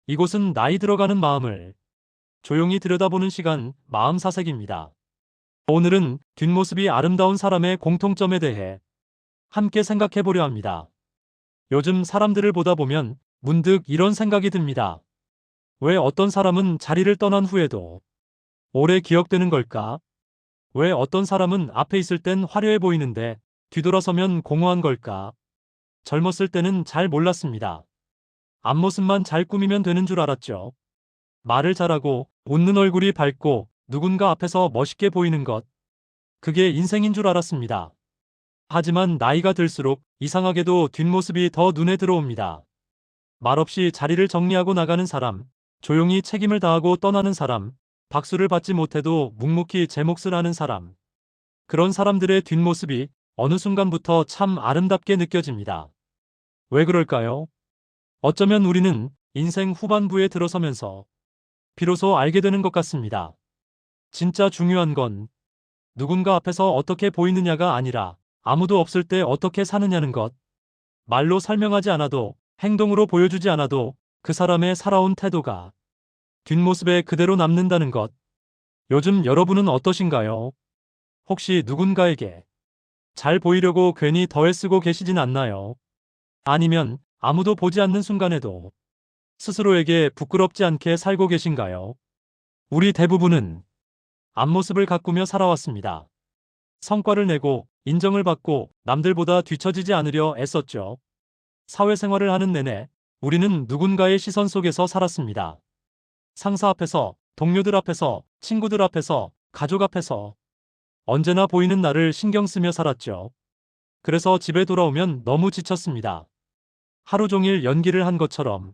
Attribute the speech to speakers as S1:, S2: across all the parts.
S1: 이곳은 나이 들어가는 마음을 조용히 들여다보는 시간, 마음 사색입니다. 오늘은 뒷모습이 아름다운 사람의 공통점에 대해 함께 생각해 보려 합니다. 요즘 사람들을 보다 보면 문득 이런 생각이 듭니다. 왜 어떤 사람은 자리를 떠난 후에도 오래 기억되는 걸까? 왜 어떤 사람은 앞에 있을 땐 화려해 보이는데 뒤돌아서면 공허한 걸까? 젊었을 때는 잘 몰랐습니다. 앞모습만 잘 꾸미면 되는 줄 알았죠. 말을 잘하고 웃는 얼굴이 밝고 누군가 앞에서 멋있게 보이는 것. 그게 인생인 줄 알았습니다. 하지만 나이가 들수록 이상하게도 뒷모습이 더 눈에 들어옵니다. 말없이 자리를 정리하고 나가는 사람, 조용히 책임을 다하고 떠나는 사람, 박수를 받지 못해도 묵묵히 제 몫을 하는 사람. 그런 사람들의 뒷모습이 어느 순간부터 참 아름답게 느껴집니다. 왜 그럴까요? 어쩌면 우리는 인생 후반부에 들어서면서 비로소 알게 되는 것 같습니다. 진짜 중요한 건 누군가 앞에서 어떻게 보이느냐가 아니라 아무도 없을 때 어떻게 사느냐는 것. 말로 설명하지 않아도 행동으로 보여주지 않아도 그 사람의 살아온 태도가 뒷모습에 그대로 남는다는 것. 요즘 여러분은 어떠신가요? 혹시 누군가에게 잘 보이려고 괜히 더 애쓰고 계시진 않나요? 아니면 아무도 보지 않는 순간에도 스스로에게 부끄럽지 않게 살고 계신가요? 우리 대부분은 앞모습을 가꾸며 살아왔습니다. 성과를 내고 인정을 받고 남들보다 뒤처지지 않으려 애썼죠. 사회생활을 하는 내내 우리는 누군가의 시선 속에서 살았습니다. 상사 앞에서, 동료들 앞에서, 친구들 앞에서, 가족 앞에서 언제나 보이는 나를 신경 쓰며 살았죠. 그래서 집에 돌아오면 너무 지쳤습니다. 하루 종일 연기를 한 것처럼.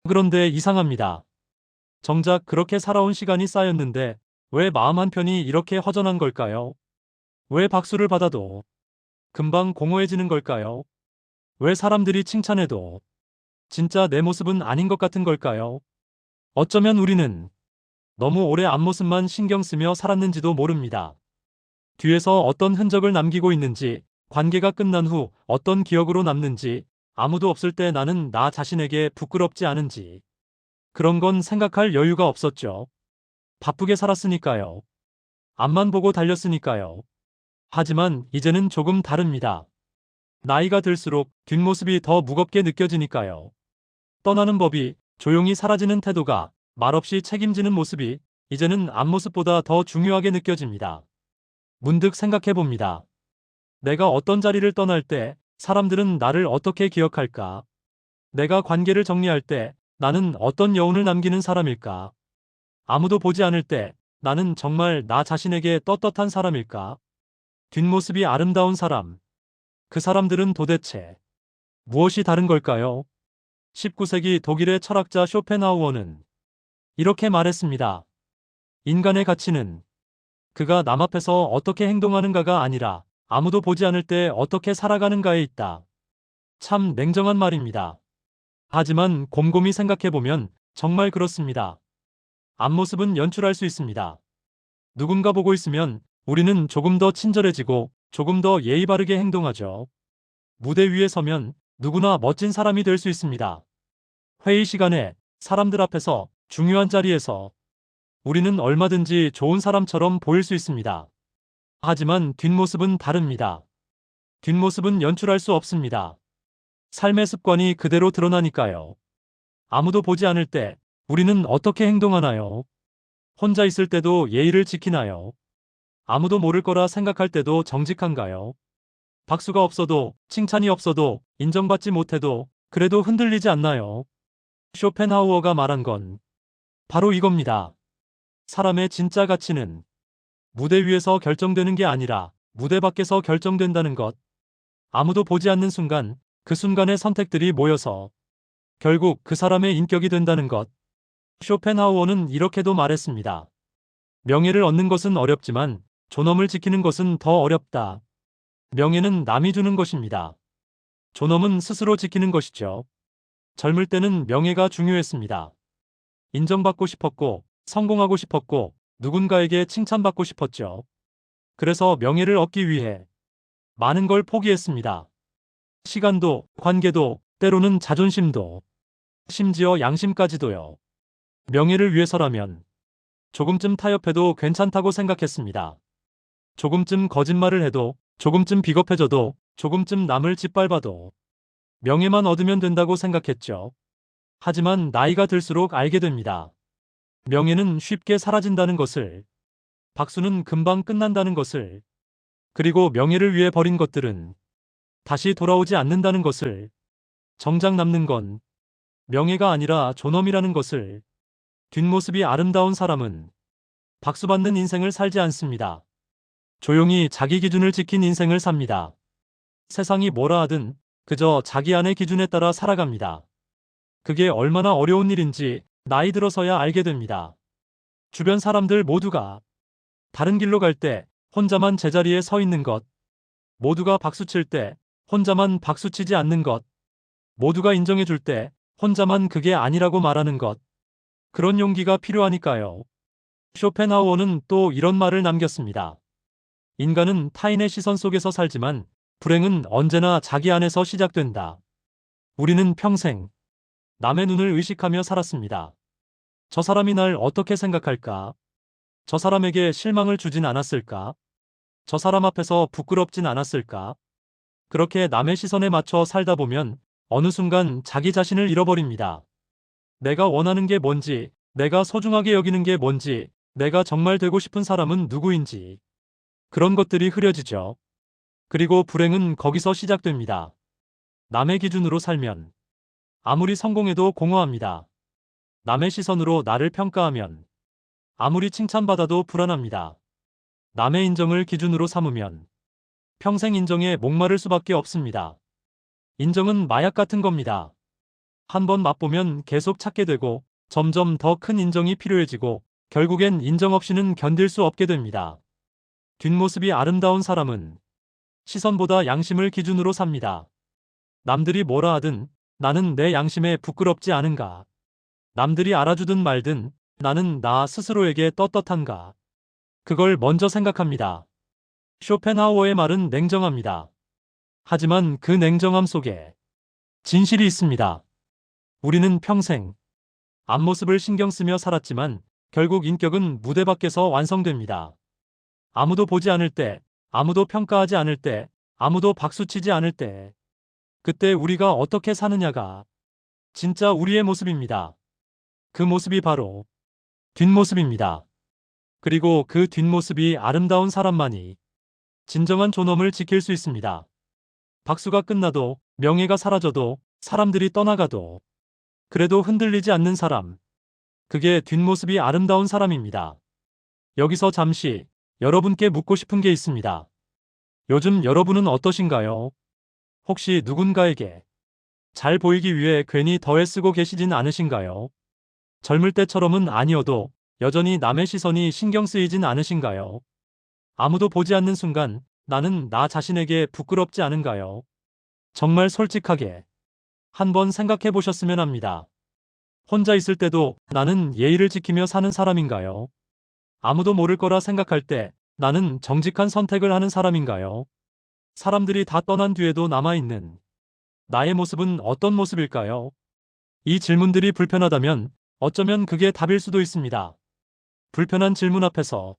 S1: 그런데 이상합니다. 정작 그렇게 살아온 시간이 쌓였는데 왜 마음 한편이 이렇게 허전한 걸까요? 왜 박수를 받아도 금방 공허해지는 걸까요? 왜 사람들이 칭찬해도 진짜 내 모습은 아닌 것 같은 걸까요? 어쩌면 우리는 너무 오래 앞모습만 신경 쓰며 살았는지도 모릅니다. 뒤에서 어떤 흔적을 남기고 있는지, 관계가 끝난 후 어떤 기억으로 남는지, 아무도 없을 때 나는 나 자신에게 부끄럽지 않은지, 그런 건 생각할 여유가 없었죠. 바쁘게 살았으니까요. 앞만 보고 달렸으니까요. 하지만 이제는 조금 다릅니다. 나이가 들수록 뒷모습이 더 무겁게 느껴지니까요. 떠나는 법이, 조용히 사라지는 태도가, 말없이 책임지는 모습이 이제는 앞모습보다 더 중요하게 느껴집니다. 문득 생각해 봅니다. 내가 어떤 자리를 떠날 때 사람들은 나를 어떻게 기억할까? 내가 관계를 정리할 때 나는 어떤 여운을 남기는 사람일까? 아무도 보지 않을 때 나는 정말 나 자신에게 떳떳한 사람일까? 뒷모습이 아름다운 사람. 그 사람들은 도대체 무엇이 다른 걸까요? 19세기 독일의 철학자 쇼펜하우어는 이렇게 말했습니다. 인간의 가치는 그가 남 앞에서 어떻게 행동하는가가 아니라 아무도 보지 않을 때 어떻게 살아가는가에 있다. 참 냉정한 말입니다. 하지만 곰곰이 생각해보면 정말 그렇습니다. 앞모습은 연출할 수 있습니다. 누군가 보고 있으면 우리는 조금 더 친절해지고 조금 더 예의 바르게 행동하죠. 무대 위에 서면 누구나 멋진 사람이 될 수 있습니다. 회의 시간에, 사람들 앞에서, 중요한 자리에서 우리는 얼마든지 좋은 사람처럼 보일 수 있습니다. 하지만 뒷모습은 다릅니다. 뒷모습은 연출할 수 없습니다. 삶의 습관이 그대로 드러나니까요. 아무도 보지 않을 때 우리는 어떻게 행동하나요? 혼자 있을 때도 예의를 지키나요? 아무도 모를 거라 생각할 때도 정직한가요? 박수가 없어도, 칭찬이 없어도, 인정받지 못해도 그래도 흔들리지 않나요? 쇼펜하우어가 말한 건 바로 이겁니다. 사람의 진짜 가치는 무대 위에서 결정되는 게 아니라 무대 밖에서 결정된다는 것. 아무도 보지 않는 순간, 그 순간의 선택들이 모여서 결국 그 사람의 인격이 된다는 것. 쇼펜하우어는 이렇게도 말했습니다. 명예를 얻는 것은 어렵지만 존엄을 지키는 것은 더 어렵다. 명예는 남이 주는 것입니다. 존엄은 스스로 지키는 것이죠. 젊을 때는 명예가 중요했습니다. 인정받고 싶었고, 성공하고 싶었고, 누군가에게 칭찬받고 싶었죠. 그래서 명예를 얻기 위해 많은 걸 포기했습니다. 시간도, 관계도, 때로는 자존심도. 심지어 양심까지도요. 명예를 위해서라면 조금쯤 타협해도 괜찮다고 생각했습니다. 조금쯤 거짓말을 해도, 조금쯤 비겁해져도, 조금쯤 남을 짓밟아도 명예만 얻으면 된다고 생각했죠. 하지만 나이가 들수록 알게 됩니다. 명예는 쉽게 사라진다는 것을, 박수는 금방 끝난다는 것을, 그리고 명예를 위해 버린 것들은 다시 돌아오지 않는다는 것을, 정작 남는 건 명예가 아니라 존엄이라는 것을. 뒷모습이 아름다운 사람은 박수받는 인생을 살지 않습니다. 조용히 자기 기준을 지킨 인생을 삽니다. 세상이 뭐라 하든 그저 자기 안의 기준에 따라 살아갑니다. 그게 얼마나 어려운 일인지 나이 들어서야 알게 됩니다. 주변 사람들 모두가 다른 길로 갈 때 혼자만 제자리에 서 있는 것, 모두가 박수칠 때 혼자만 박수치지 않는 것, 모두가 인정해 줄 때 혼자만 그게 아니라고 말하는 것, 그런 용기가 필요하니까요. 쇼펜하우어는 또 이런 말을 남겼습니다. 인간은 타인의 시선 속에서 살지만 불행은 언제나 자기 안에서 시작된다. 우리는 평생 남의 눈을 의식하며 살았습니다. 저 사람이 날 어떻게 생각할까? 저 사람에게 실망을 주진 않았을까? 저 사람 앞에서 부끄럽진 않았을까? 그렇게 남의 시선에 맞춰 살다 보면 어느 순간 자기 자신을 잃어버립니다. 내가 원하는 게 뭔지, 내가 소중하게 여기는 게 뭔지, 내가 정말 되고 싶은 사람은 누구인지, 그런 것들이 흐려지죠. 그리고 불행은 거기서 시작됩니다. 남의 기준으로 살면 아무리 성공해도 공허합니다. 남의 시선으로 나를 평가하면 아무리 칭찬받아도 불안합니다. 남의 인정을 기준으로 삼으면 평생 인정에 목마를 수밖에 없습니다. 인정은 마약 같은 겁니다. 한번 맛보면 계속 찾게 되고 점점 더 큰 인정이 필요해지고 결국엔 인정 없이는 견딜 수 없게 됩니다. 뒷모습이 아름다운 사람은 시선보다 양심을 기준으로 삽니다. 남들이 뭐라 하든 나는 내 양심에 부끄럽지 않은가? 남들이 알아주든 말든 나는 나 스스로에게 떳떳한가? 그걸 먼저 생각합니다. 쇼펜하우어의 말은 냉정합니다. 하지만 그 냉정함 속에 진실이 있습니다. 우리는 평생 앞모습을 신경 쓰며 살았지만 결국 인격은 무대 밖에서 완성됩니다. 아무도 보지 않을 때, 아무도 평가하지 않을 때, 아무도 박수치지 않을 때, 그때 우리가 어떻게 사느냐가 진짜 우리의 모습입니다. 그 모습이 바로 뒷모습입니다. 그리고 그 뒷모습이 아름다운 사람만이 진정한 존엄을 지킬 수 있습니다. 박수가 끝나도, 명예가 사라져도, 사람들이 떠나가도 그래도 흔들리지 않는 사람, 그게 뒷모습이 아름다운 사람입니다. 여기서 잠시 여러분께 묻고 싶은 게 있습니다. 요즘 여러분은 어떠신가요? 혹시 누군가에게 잘 보이기 위해 괜히 더 애쓰고 계시진 않으신가요? 젊을 때처럼은 아니어도 여전히 남의 시선이 신경 쓰이진 않으신가요? 아무도 보지 않는 순간 나는 나 자신에게 부끄럽지 않은가요? 정말 솔직하게 한번 생각해 보셨으면 합니다. 혼자 있을 때도 나는 예의를 지키며 사는 사람인가요? 아무도 모를 거라 생각할 때 나는 정직한 선택을 하는 사람인가요? 사람들이 다 떠난 뒤에도 남아있는 나의 모습은 어떤 모습일까요? 이 질문들이 불편하다면 어쩌면 그게 답일 수도 있습니다. 불편한 질문 앞에서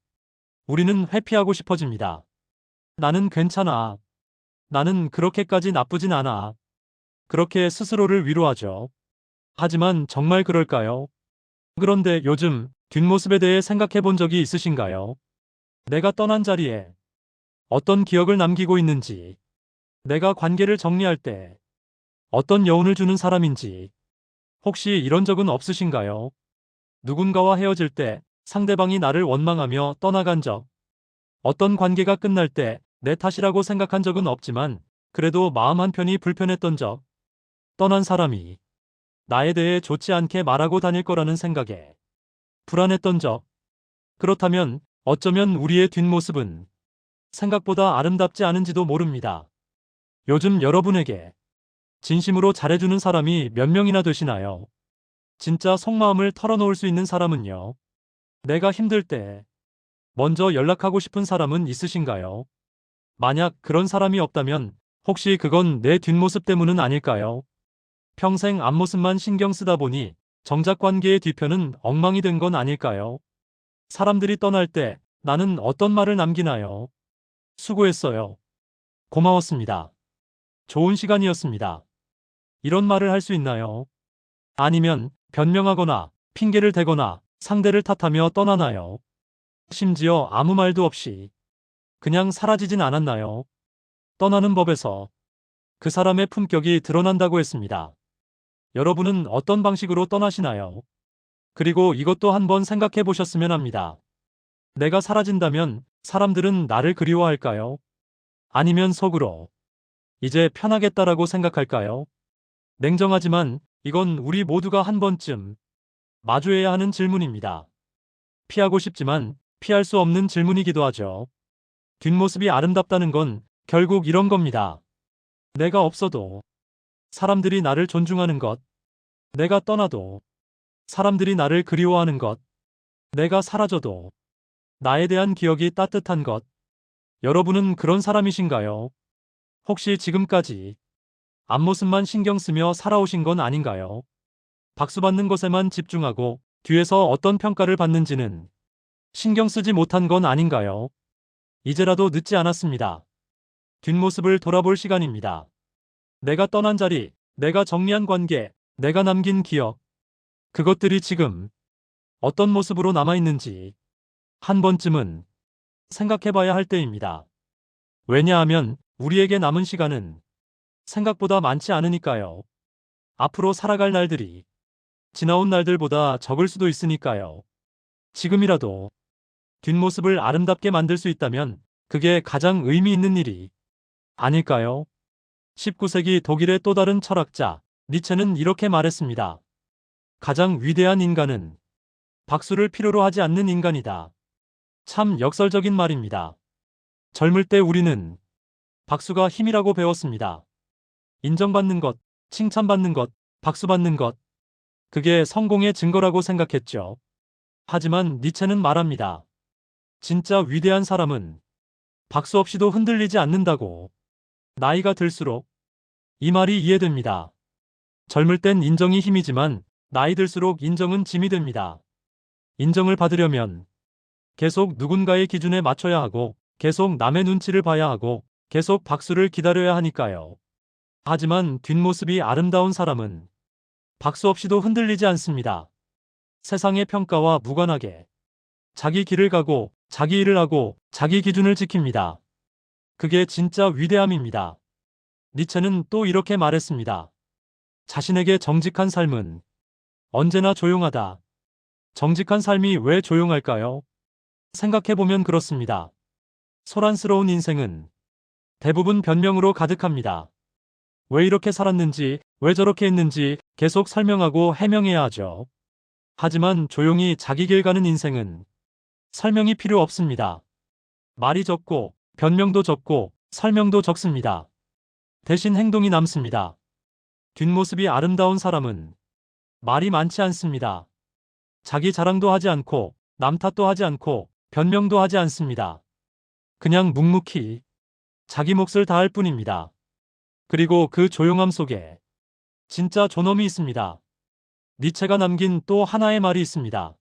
S1: 우리는 회피하고 싶어집니다. 나는 괜찮아. 나는 그렇게까지 나쁘진 않아. 그렇게 스스로를 위로하죠. 하지만 정말 그럴까요? 그런데 요즘 뒷모습에 대해 생각해 본 적이 있으신가요? 내가 떠난 자리에 어떤 기억을 남기고 있는지, 내가 관계를 정리할 때 어떤 여운을 주는 사람인지, 혹시 이런 적은 없으신가요? 누군가와 헤어질 때 상대방이 나를 원망하며 떠나간 적, 어떤 관계가 끝날 때 내 탓이라고 생각한 적은 없지만 그래도 마음 한편이 불편했던 적, 떠난 사람이 나에 대해 좋지 않게 말하고 다닐 거라는 생각에 불안했던 적. 그렇다면 어쩌면 우리의 뒷모습은 생각보다 아름답지 않은지도 모릅니다. 요즘 여러분에게 진심으로 잘해주는 사람이 몇 명이나 되시나요? 진짜 속마음을 털어놓을 수 있는 사람은요? 내가 힘들 때 먼저 연락하고 싶은 사람은 있으신가요? 만약 그런 사람이 없다면 혹시 그건 내 뒷모습 때문은 아닐까요? 평생 앞모습만 신경 쓰다 보니 정작 관계의 뒤편은 엉망이 된 건 아닐까요? 사람들이 떠날 때 나는 어떤 말을 남기나요? 수고했어요. 고마웠습니다. 좋은 시간이었습니다. 이런 말을 할 수 있나요? 아니면 변명하거나 핑계를 대거나 상대를 탓하며 떠나나요? 심지어 아무 말도 없이 그냥 사라지진 않았나요? 떠나는 법에서 그 사람의 품격이 드러난다고 했습니다. 여러분은 어떤 방식으로 떠나시나요? 그리고 이것도 한번 생각해 보셨으면 합니다. 내가 사라진다면 사람들은 나를 그리워할까요? 아니면 속으로 이제 편하겠다라고 생각할까요? 냉정하지만 이건 우리 모두가 한 번쯤 마주해야 하는 질문입니다. 피하고 싶지만 피할 수 없는 질문이기도 하죠. 뒷모습이 아름답다는 건 결국 이런 겁니다. 내가 없어도 사람들이 나를 존중하는 것, 내가 떠나도 사람들이 나를 그리워하는 것, 내가 사라져도 나에 대한 기억이 따뜻한 것. 여러분은 그런 사람이신가요? 혹시 지금까지 앞모습만 신경 쓰며 살아오신 건 아닌가요? 박수 받는 것에만 집중하고 뒤에서 어떤 평가를 받는지는 신경 쓰지 못한 건 아닌가요? 이제라도 늦지 않았습니다. 뒷모습을 돌아볼 시간입니다. 내가 떠난 자리, 내가 정리한 관계, 내가 남긴 기억, 그것들이 지금 어떤 모습으로 남아있는지 한 번쯤은 생각해봐야 할 때입니다. 왜냐하면 우리에게 남은 시간은 생각보다 많지 않으니까요. 앞으로 살아갈 날들이 지나온 날들보다 적을 수도 있으니까요. 지금이라도 뒷모습을 아름답게 만들 수 있다면 그게 가장 의미 있는 일이 아닐까요? 19세기 독일의 또 다른 철학자 니체는 이렇게 말했습니다. 가장 위대한 인간은 박수를 필요로 하지 않는 인간이다. 참 역설적인 말입니다. 젊을 때 우리는 박수가 힘이라고 배웠습니다. 인정받는 것, 칭찬받는 것, 박수받는 것. 그게 성공의 증거라고 생각했죠. 하지만 니체는 말합니다. 진짜 위대한 사람은 박수 없이도 흔들리지 않는다고. 나이가 들수록 이 말이 이해됩니다. 젊을 땐 인정이 힘이지만 나이 들수록 인정은 짐이 됩니다. 인정을 받으려면 계속 누군가의 기준에 맞춰야 하고 계속 남의 눈치를 봐야 하고 계속 박수를 기다려야 하니까요. 하지만 뒷모습이 아름다운 사람은 박수 없이도 흔들리지 않습니다. 세상의 평가와 무관하게 자기 길을 가고 자기 일을 하고 자기 기준을 지킵니다. 그게 진짜 위대함입니다. 니체는 또 이렇게 말했습니다. 자신에게 정직한 삶은 언제나 조용하다. 정직한 삶이 왜 조용할까요? 생각해보면 그렇습니다. 소란스러운 인생은 대부분 변명으로 가득합니다. 왜 이렇게 살았는지, 왜 저렇게 했는지 계속 설명하고 해명해야 하죠. 하지만 조용히 자기 길 가는 인생은 설명이 필요 없습니다. 말이 적고, 변명도 적고, 설명도 적습니다. 대신 행동이 남습니다. 뒷모습이 아름다운 사람은 말이 많지 않습니다. 자기 자랑도 하지 않고, 남 탓도 하지 않고, 변명도 하지 않습니다. 그냥 묵묵히 자기 몫을 다할 뿐입니다. 그리고 그 조용함 속에 진짜 존엄이 있습니다. 니체가 남긴 또 하나의 말이 있습니다.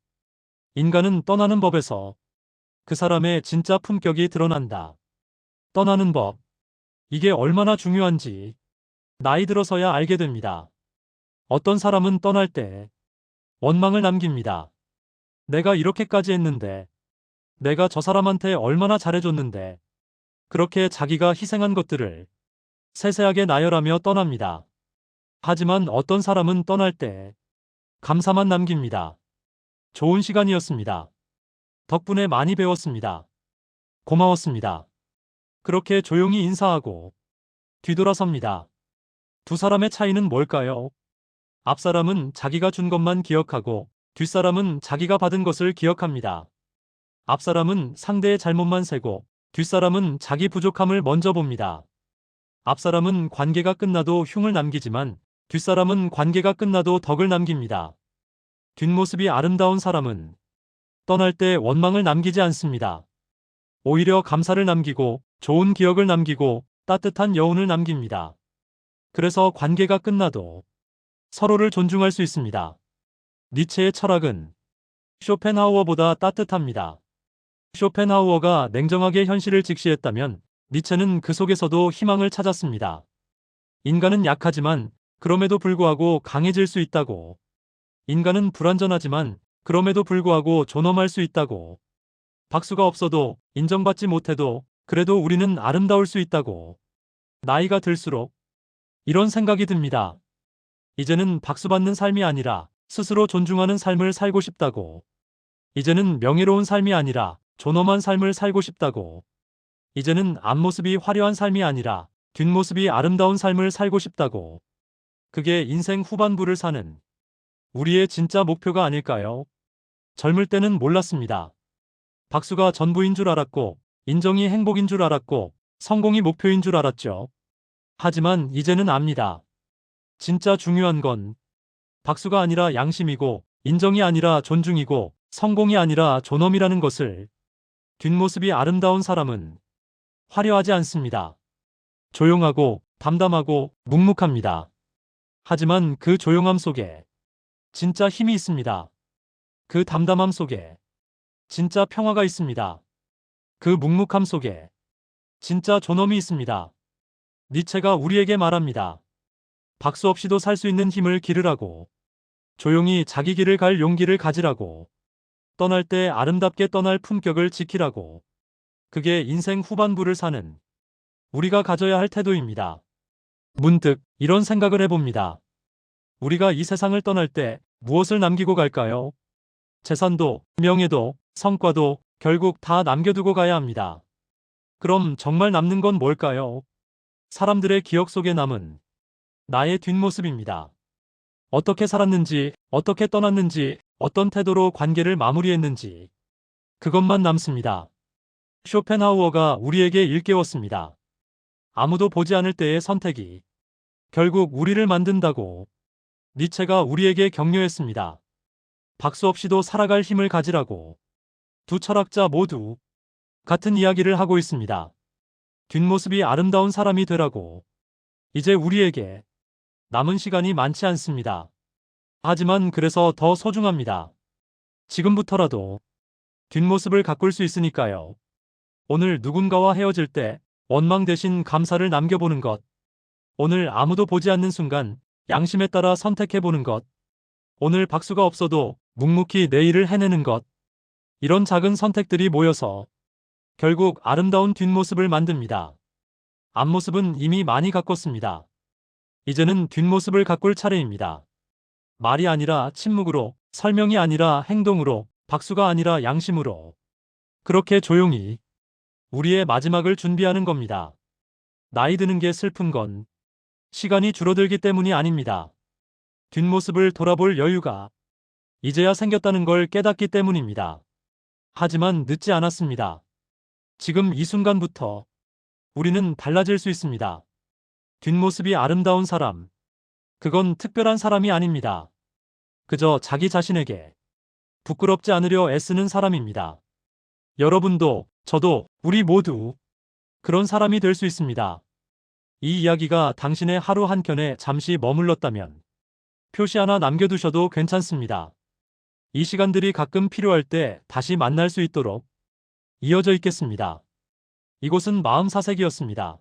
S1: 인간은 떠나는 법에서 그 사람의 진짜 품격이 드러난다. 떠나는 법. 이게 얼마나 중요한지 나이 들어서야 알게 됩니다. 어떤 사람은 떠날 때 원망을 남깁니다. 내가 이렇게까지 했는데, 내가 저 사람한테 얼마나 잘해줬는데, 그렇게 자기가 희생한 것들을 세세하게 나열하며 떠납니다. 하지만 어떤 사람은 떠날 때 감사만 남깁니다. 좋은 시간이었습니다. 덕분에 많이 배웠습니다. 고마웠습니다. 그렇게 조용히 인사하고 뒤돌아섭니다. 두 사람의 차이는 뭘까요? 앞사람은 자기가 준 것만 기억하고 뒷사람은 자기가 받은 것을 기억합니다. 앞사람은 상대의 잘못만 세고 뒷사람은 자기 부족함을 먼저 봅니다. 앞사람은 관계가 끝나도 흉을 남기지만 뒷사람은 관계가 끝나도 덕을 남깁니다. 뒷모습이 아름다운 사람은 떠날 때 원망을 남기지 않습니다. 오히려 감사를 남기고 좋은 기억을 남기고 따뜻한 여운을 남깁니다. 그래서 관계가 끝나도 서로를 존중할 수 있습니다. 니체의 철학은 쇼펜하우어보다 따뜻합니다. 쇼펜하우어가 냉정하게 현실을 직시했다면 니체는 그 속에서도 희망을 찾았습니다. 인간은 약하지만 그럼에도 불구하고 강해질 수 있다고. 인간은 불완전하지만 그럼에도 불구하고 존엄할 수 있다고. 박수가 없어도 인정받지 못해도 그래도 우리는 아름다울 수 있다고. 나이가 들수록 이런 생각이 듭니다. 이제는 박수받는 삶이 아니라 스스로 존중하는 삶을 살고 싶다고. 이제는 명예로운 삶이 아니라 존엄한 삶을 살고 싶다고. 이제는 앞모습이 화려한 삶이 아니라 뒷모습이 아름다운 삶을 살고 싶다고. 그게 인생 후반부를 사는 우리의 진짜 목표가 아닐까요? 젊을 때는 몰랐습니다. 박수가 전부인 줄 알았고, 인정이 행복인 줄 알았고, 성공이 목표인 줄 알았죠. 하지만 이제는 압니다. 진짜 중요한 건 박수가 아니라 양심이고, 인정이 아니라 존중이고, 성공이 아니라 존엄이라는 것을. 뒷모습이 아름다운 사람은 화려하지 않습니다. 조용하고 담담하고 묵묵합니다. 하지만 그 조용함 속에 진짜 힘이 있습니다. 그 담담함 속에 진짜 평화가 있습니다. 그 묵묵함 속에 진짜 존엄이 있습니다. 니체가 우리에게 말합니다. 박수 없이도 살 수 있는 힘을 기르라고. 조용히 자기 길을 갈 용기를 가지라고. 떠날 때 아름답게 떠날 품격을 지키라고. 그게 인생 후반부를 사는 우리가 가져야 할 태도입니다. 문득 이런 생각을 해봅니다. 우리가 이 세상을 떠날 때 무엇을 남기고 갈까요? 재산도, 명예도, 성과도 결국 다 남겨두고 가야 합니다. 그럼 정말 남는 건 뭘까요? 사람들의 기억 속에 남은 나의 뒷모습입니다. 어떻게 살았는지, 어떻게 떠났는지, 어떤 태도로 관계를 마무리했는지 그것만 남습니다. 쇼펜하우어가 우리에게 일깨웠습니다. 아무도 보지 않을 때의 선택이 결국 우리를 만든다고. 니체가 우리에게 격려했습니다. 박수 없이도 살아갈 힘을 가지라고. 두 철학자 모두 같은 이야기를 하고 있습니다. 뒷모습이 아름다운 사람이 되라고. 이제 우리에게 남은 시간이 많지 않습니다. 하지만 그래서 더 소중합니다. 지금부터라도 뒷모습을 가꿀 수 있으니까요. 오늘 누군가와 헤어질 때 원망 대신 감사를 남겨보는 것. 오늘 아무도 보지 않는 순간 양심에 따라 선택해보는 것. 오늘 박수가 없어도 묵묵히 내일을 해내는 것. 이런 작은 선택들이 모여서 결국 아름다운 뒷모습을 만듭니다. 앞모습은 이미 많이 가꿨습니다. 이제는 뒷모습을 가꿀 차례입니다. 말이 아니라 침묵으로, 설명이 아니라 행동으로, 박수가 아니라 양심으로. 그렇게 조용히 우리의 마지막을 준비하는 겁니다. 나이 드는 게 슬픈 건 시간이 줄어들기 때문이 아닙니다. 뒷모습을 돌아볼 여유가 이제야 생겼다는 걸 깨닫기 때문입니다. 하지만 늦지 않았습니다. 지금 이 순간부터 우리는 달라질 수 있습니다. 뒷모습이 아름다운 사람. 그건 특별한 사람이 아닙니다. 그저 자기 자신에게 부끄럽지 않으려 애쓰는 사람입니다. 여러분도, 저도, 우리 모두 그런 사람이 될 수 있습니다. 이 이야기가 당신의 하루 한켠에 잠시 머물렀다면 표시 하나 남겨두셔도 괜찮습니다. 이 시간들이 가끔 필요할 때 다시 만날 수 있도록 이어져 있겠습니다. 이곳은 마음사색이었습니다.